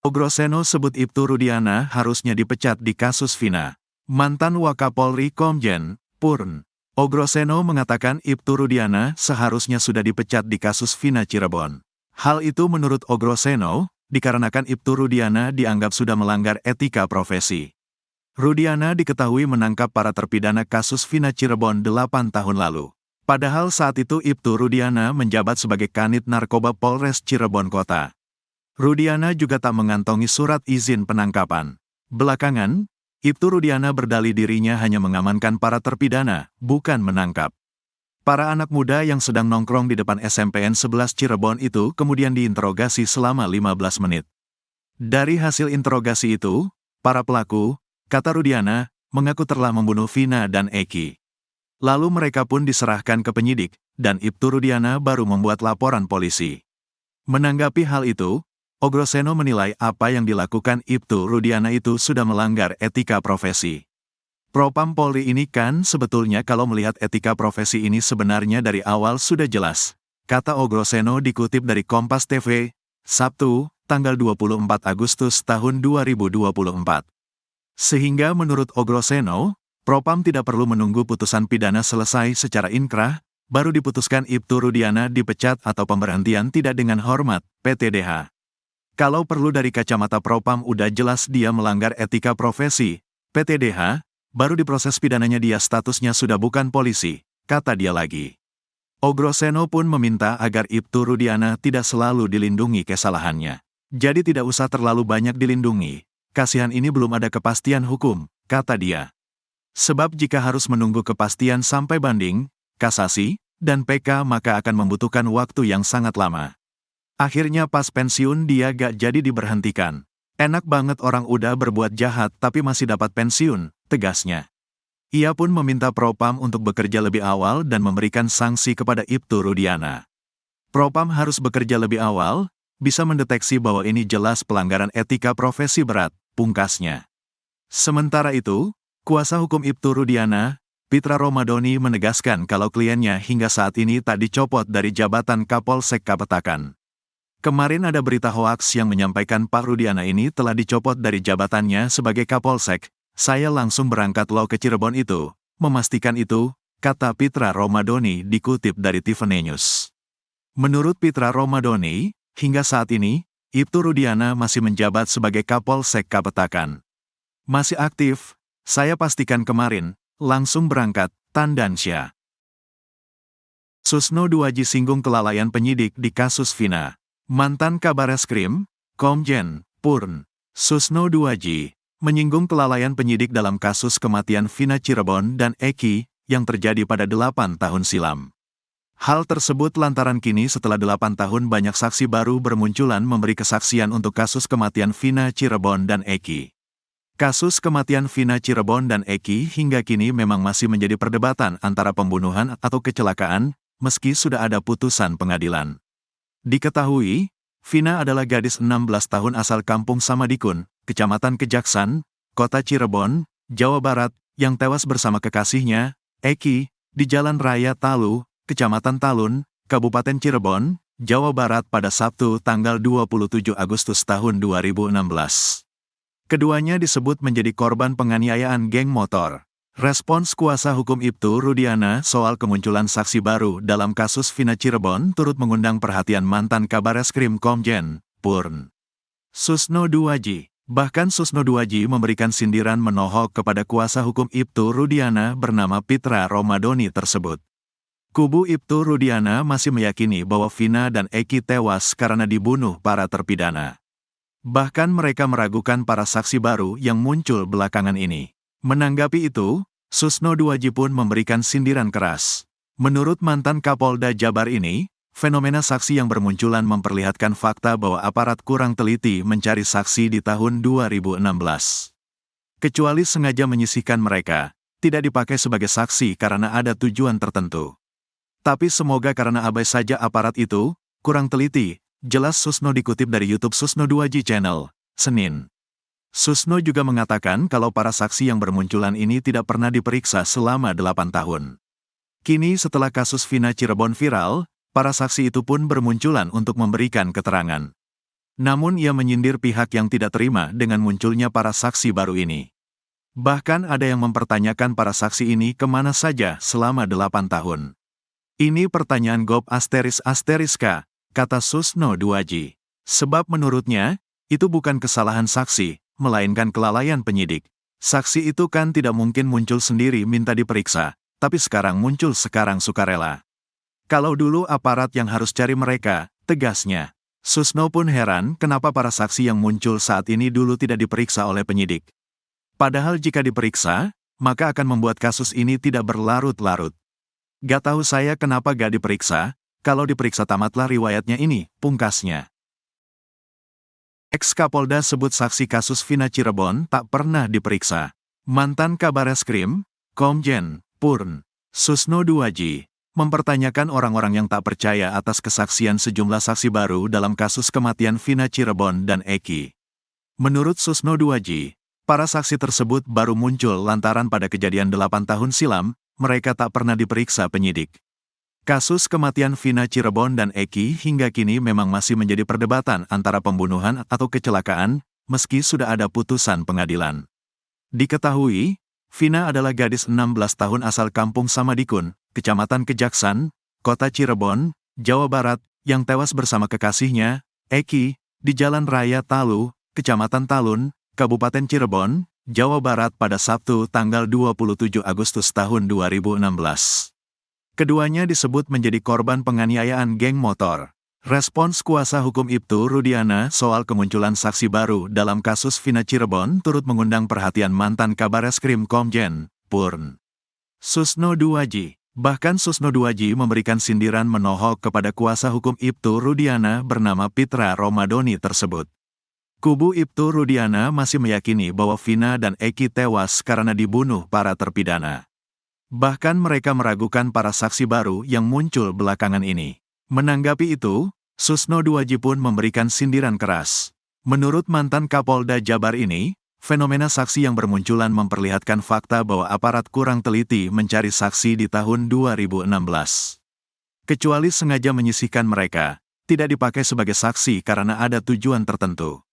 Ogroseno sebut Ibtu Rudiana harusnya dipecat di kasus Vina. Mantan Wakapolri Komjen, Purn. Ogroseno mengatakan Ibtu Rudiana seharusnya sudah dipecat di kasus Vina Cirebon. Hal itu menurut Ogroseno, dikarenakan Ibtu Rudiana dianggap sudah melanggar etika profesi. Rudiana diketahui menangkap para terpidana kasus Vina Cirebon 8 tahun lalu. Padahal saat itu Ibtu Rudiana menjabat sebagai Kanit Narkoba Polres Cirebon Kota. Rudiana juga tak mengantongi surat izin penangkapan. Belakangan, Ibtu Rudiana berdalih dirinya hanya mengamankan para terpidana, bukan menangkap. Para anak muda yang sedang nongkrong di depan SMPN 11 Cirebon itu kemudian diinterogasi selama 15 menit. Dari hasil interogasi itu, para pelaku, kata Rudiana, mengaku telah membunuh Vina dan Eki. Lalu mereka pun diserahkan ke penyidik, dan Ibtu Rudiana baru membuat laporan polisi. Menanggapi hal itu, Ogroseno menilai apa yang dilakukan Ibtu Rudiana itu sudah melanggar etika profesi. Propam Polri ini kan sebetulnya kalau melihat etika profesi ini sebenarnya dari awal sudah jelas, kata Ogroseno dikutip dari Kompas TV, Sabtu, tanggal 24 Agustus tahun 2024. Sehingga menurut Ogroseno, Propam tidak perlu menunggu putusan pidana selesai secara inkrah, baru diputuskan Ibtu Rudiana dipecat atau pemberhentian tidak dengan hormat, PTDH. Kalau perlu dari kacamata Propam udah jelas dia melanggar etika profesi, PTDH, baru diproses pidananya dia statusnya sudah bukan polisi, kata dia lagi. Ogroseno pun meminta agar Ibtu Rudiana tidak selalu dilindungi kesalahannya. Jadi tidak usah terlalu banyak dilindungi, kasihan ini belum ada kepastian hukum, kata dia. Sebab jika harus menunggu kepastian sampai banding, kasasi, dan PK maka akan membutuhkan waktu yang sangat lama. Akhirnya pas pensiun dia gak jadi diberhentikan. Enak banget orang udah berbuat jahat tapi masih dapat pensiun, tegasnya. Ia pun meminta Propam untuk bekerja lebih awal dan memberikan sanksi kepada Ibtu Rudiana. Propam harus bekerja lebih awal, bisa mendeteksi bahwa ini jelas pelanggaran etika profesi berat, pungkasnya. Sementara itu, kuasa hukum Ibtu Rudiana, Pitra Romadoni menegaskan kalau kliennya hingga saat ini tak dicopot dari jabatan Kapolsek Kapetakan. Kemarin ada berita hoaks yang menyampaikan Pak Rudiana ini telah dicopot dari jabatannya sebagai Kapolsek. Saya langsung berangkat lo ke Cirebon itu, memastikan itu, kata Pitra Romadoni dikutip dari Tiffany News. Menurut Pitra Romadoni, hingga saat ini, Ibtu Rudiana masih menjabat sebagai Kapolsek Kapetakan. Masih aktif, saya pastikan kemarin, langsung berangkat, Tandansya. Susno Duaji singgung kelalaian penyidik di kasus Vina. Mantan Kabareskrim, Komjen, Purn, Susno Duaji, menyinggung kelalaian penyidik dalam kasus kematian Vina Cirebon dan Eki, yang terjadi pada 8 tahun silam. Hal tersebut lantaran kini setelah 8 tahun banyak saksi baru bermunculan memberi kesaksian untuk kasus kematian Vina Cirebon dan Eki. Kasus kematian Vina Cirebon dan Eki hingga kini memang masih menjadi perdebatan antara pembunuhan atau kecelakaan, meski sudah ada putusan pengadilan. Diketahui, Vina adalah gadis 16 tahun asal Kampung Samadikun, Kecamatan Kejaksan, Kota Cirebon, Jawa Barat, yang tewas bersama kekasihnya, Eki, di Jalan Raya Talu, Kecamatan Talun, Kabupaten Cirebon, Jawa Barat pada Sabtu tanggal 27 Agustus tahun 2016. Keduanya disebut menjadi korban penganiayaan geng motor. Respons kuasa hukum Ibtu Rudiana soal kemunculan saksi baru dalam kasus Vina Cirebon turut mengundang perhatian mantan Kabareskrim Komjen, Purn, Susno Duaji. Bahkan Susno Duaji memberikan sindiran menohok kepada kuasa hukum Ibtu Rudiana bernama Pitra Romadoni tersebut. Kubu Ibtu Rudiana masih meyakini bahwa Vina dan Eki tewas karena dibunuh para terpidana. Bahkan mereka meragukan para saksi baru yang muncul belakangan ini. Menanggapi itu, Susno Duaji pun memberikan sindiran keras. Menurut mantan Kapolda Jabar ini, fenomena saksi yang bermunculan memperlihatkan fakta bahwa aparat kurang teliti mencari saksi di tahun 2016. Kecuali sengaja menyisihkan mereka, tidak dipakai sebagai saksi karena ada tujuan tertentu. Tapi semoga karena abai saja aparat itu, kurang teliti, jelas Susno dikutip dari YouTube Susno Duaji Channel, Senin. Susno juga mengatakan kalau para saksi yang bermunculan ini tidak pernah diperiksa selama 8 tahun. Kini setelah kasus Vina Cirebon viral, para saksi itu pun bermunculan untuk memberikan keterangan. Namun ia menyindir pihak yang tidak terima dengan munculnya para saksi baru ini. Bahkan ada yang mempertanyakan para saksi ini kemana saja selama 8 tahun. Ini pertanyaan Gob **K, kata Susno Duaji. Sebab menurutnya, itu bukan kesalahan saksi, melainkan kelalaian penyidik. Saksi itu kan tidak mungkin muncul sendiri minta diperiksa, tapi sekarang muncul sekarang sukarela. Kalau dulu aparat yang harus cari mereka, tegasnya. Susno pun heran kenapa para saksi yang muncul saat ini dulu tidak diperiksa oleh penyidik. Padahal jika diperiksa, maka akan membuat kasus ini tidak berlarut-larut. Gak tahu saya kenapa gak diperiksa, kalau diperiksa tamatlah riwayatnya ini, pungkasnya. Ex-Kapolda sebut saksi kasus Vina Cirebon tak pernah diperiksa. Mantan Kabareskrim, Komjen, Purn, Susno Duaji, mempertanyakan orang-orang yang tak percaya atas kesaksian sejumlah saksi baru dalam kasus kematian Vina Cirebon dan Eki. Menurut Susno Duaji, para saksi tersebut baru muncul lantaran pada kejadian 8 tahun silam, mereka tak pernah diperiksa penyidik. Kasus kematian Vina Cirebon dan Eki hingga kini memang masih menjadi perdebatan antara pembunuhan atau kecelakaan, meski sudah ada putusan pengadilan. Diketahui, Vina adalah gadis 16 tahun asal kampung Samadikun, Kecamatan Kejaksan, Kota Cirebon, Jawa Barat, yang tewas bersama kekasihnya, Eki, di Jalan Raya Talu, Kecamatan Talun, Kabupaten Cirebon, Jawa Barat pada Sabtu tanggal 27 Agustus tahun 2016. Keduanya disebut menjadi korban penganiayaan geng motor. Respons kuasa hukum Ibtu Rudiana soal kemunculan saksi baru dalam kasus Vina Cirebon turut mengundang perhatian mantan Kabareskrim Komjen, Purn, Susno Duaji. Bahkan Susno Duaji memberikan sindiran menohok kepada kuasa hukum Ibtu Rudiana bernama Pitra Romadoni tersebut. Kubu Ibtu Rudiana masih meyakini bahwa Vina dan Eki tewas karena dibunuh para terpidana. Bahkan mereka meragukan para saksi baru yang muncul belakangan ini. Menanggapi itu, Susno Duaji pun memberikan sindiran keras. Menurut mantan Kapolda Jabar ini, fenomena saksi yang bermunculan memperlihatkan fakta bahwa aparat kurang teliti mencari saksi di tahun 2016. Kecuali sengaja menyisihkan mereka, tidak dipakai sebagai saksi karena ada tujuan tertentu.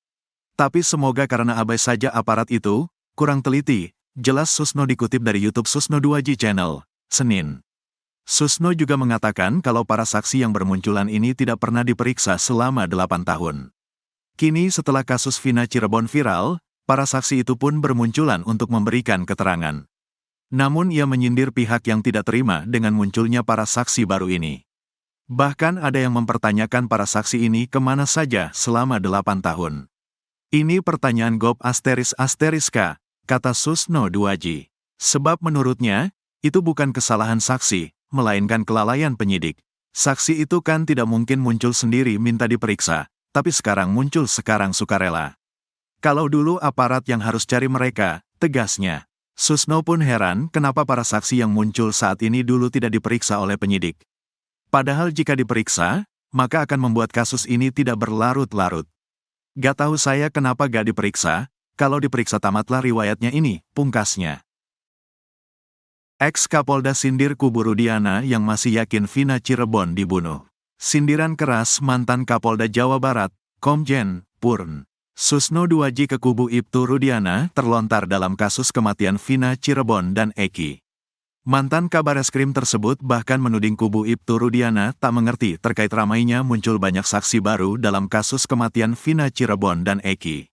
Tapi semoga karena abai saja aparat itu, kurang teliti, jelas Susno dikutip dari YouTube Susno Duaji Channel, Senin. Susno juga mengatakan kalau para saksi yang bermunculan ini tidak pernah diperiksa selama 8 tahun. Kini setelah kasus Vina Cirebon viral, para saksi itu pun bermunculan untuk memberikan keterangan. Namun ia menyindir pihak yang tidak terima dengan munculnya para saksi baru ini. Bahkan ada yang mempertanyakan para saksi ini kemana saja selama 8 tahun. Ini pertanyaan Gob **K, kata Susno Duaji. Sebab menurutnya, itu bukan kesalahan saksi, melainkan kelalaian penyidik. Saksi itu kan tidak mungkin muncul sendiri minta diperiksa, tapi sekarang muncul sekarang sukarela. Kalau dulu aparat yang harus cari mereka, tegasnya. Susno pun heran kenapa para saksi yang muncul saat ini dulu tidak diperiksa oleh penyidik. Padahal jika diperiksa, maka akan membuat kasus ini tidak berlarut-larut. Gak tahu saya kenapa gak diperiksa, kalau diperiksa tamatlah riwayatnya ini, pungkasnya. Ex-Kapolda sindir kubu Rudiana yang masih yakin Vina Cirebon dibunuh. Sindiran keras mantan Kapolda Jawa Barat, Komjen, Purn, Susno Duaji ke kubu Ibtu Rudiana terlontar dalam kasus kematian Vina Cirebon dan Eki. Mantan Kabareskrim tersebut bahkan menuding kubu Ibtu Rudiana tak mengerti terkait ramainya muncul banyak saksi baru dalam kasus kematian Vina Cirebon dan Eki.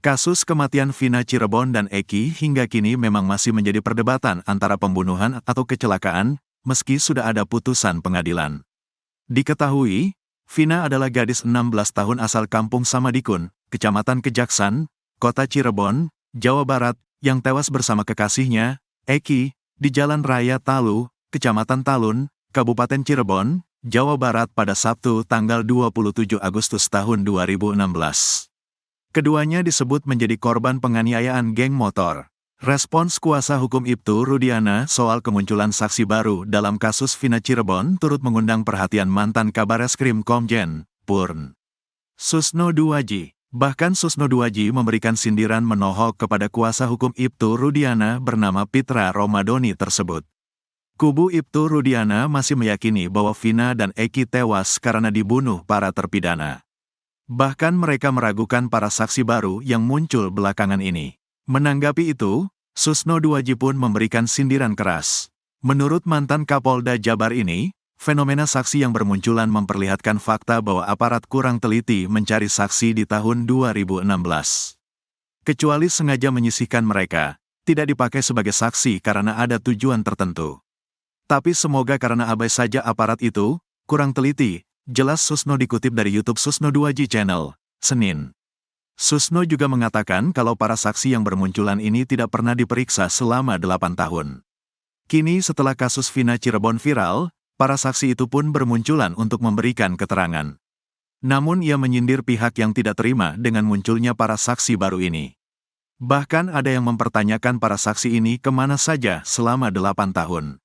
Kasus kematian Vina Cirebon dan Eki hingga kini memang masih menjadi perdebatan antara pembunuhan atau kecelakaan, meski sudah ada putusan pengadilan. Diketahui, Vina adalah gadis 16 tahun asal kampung Samadikun, Kecamatan Kejaksan, Kota Cirebon, Jawa Barat, yang tewas bersama kekasihnya, Eki, di Jalan Raya Talu, Kecamatan Talun, Kabupaten Cirebon, Jawa Barat pada Sabtu tanggal 27 Agustus tahun 2016. Keduanya disebut menjadi korban penganiayaan geng motor. Respons kuasa hukum Ibtu Rudiana soal kemunculan saksi baru dalam kasus Vina Cirebon turut mengundang perhatian mantan Kabareskrim Komjen, Purn, Susno Duaji. Bahkan Susno Duaji memberikan sindiran menohok kepada kuasa hukum Ibtu Rudiana bernama Pitra Romadoni tersebut. Kubu Ibtu Rudiana masih meyakini bahwa Vina dan Eki tewas karena dibunuh para terpidana. Bahkan mereka meragukan para saksi baru yang muncul belakangan ini. Menanggapi itu, Susno Duaji pun memberikan sindiran keras. Menurut mantan Kapolda Jabar ini, fenomena saksi yang bermunculan memperlihatkan fakta bahwa aparat kurang teliti mencari saksi di tahun 2016. Kecuali sengaja menyisihkan mereka, tidak dipakai sebagai saksi karena ada tujuan tertentu. Tapi semoga karena abai saja aparat itu, kurang teliti, jelas Susno dikutip dari YouTube Susno Duaji Channel, Senin. Susno juga mengatakan kalau para saksi yang bermunculan ini tidak pernah diperiksa selama 8 tahun. Kini setelah kasus Vina Cirebon viral, para saksi itu pun bermunculan untuk memberikan keterangan. Namun ia menyindir pihak yang tidak terima dengan munculnya para saksi baru ini. Bahkan ada yang mempertanyakan para saksi ini kemana saja selama 8 tahun.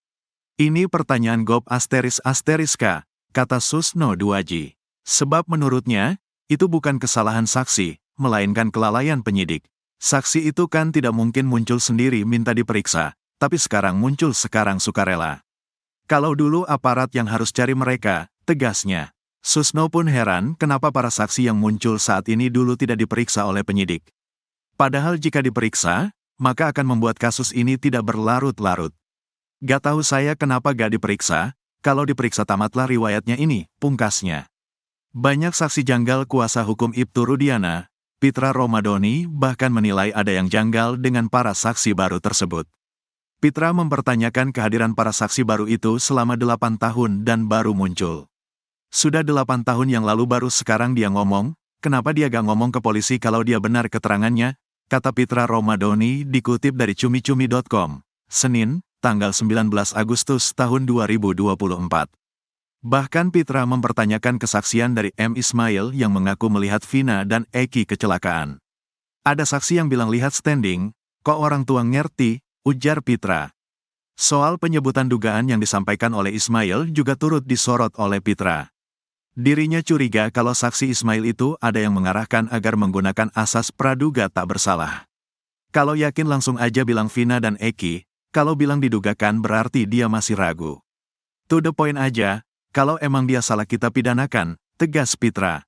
Ini pertanyaan Gob ***K, kata Susno Duaji. Sebab menurutnya, itu bukan kesalahan saksi, melainkan kelalaian penyidik. Saksi itu kan tidak mungkin muncul sendiri minta diperiksa, tapi sekarang muncul sekarang sukarela. Kalau dulu aparat yang harus cari mereka, tegasnya. Susno pun heran kenapa para saksi yang muncul saat ini dulu tidak diperiksa oleh penyidik. Padahal jika diperiksa, maka akan membuat kasus ini tidak berlarut-larut. Gak tahu saya kenapa gak diperiksa, kalau diperiksa tamatlah riwayatnya ini, pungkasnya. Banyak saksi janggal kuasa hukum Ibtu Rudiana, Pitra Romadoni bahkan menilai ada yang janggal dengan para saksi baru tersebut. Pitra mempertanyakan kehadiran para saksi baru itu selama 8 tahun dan baru muncul. Sudah 8 tahun yang lalu baru sekarang dia ngomong, kenapa dia gak ngomong ke polisi kalau dia benar keterangannya, kata Pitra Romadoni dikutip dari cumi-cumi.com, Senin, tanggal 19 Agustus tahun 2024. Bahkan Pitra mempertanyakan kesaksian dari M. Ismail yang mengaku melihat Vina dan Eki kecelakaan. Ada saksi yang bilang lihat standing, kok orang tua ngerti, ujar Pitra. Soal penyebutan dugaan yang disampaikan oleh Ismail juga turut disorot oleh Pitra. Dirinya curiga kalau saksi Ismail itu ada yang mengarahkan agar menggunakan asas praduga tak bersalah. Kalau yakin langsung aja bilang Vina dan Eki, kalau bilang didugakan berarti dia masih ragu. To the point aja, kalau emang dia salah kita pidanakan, tegas Pitra.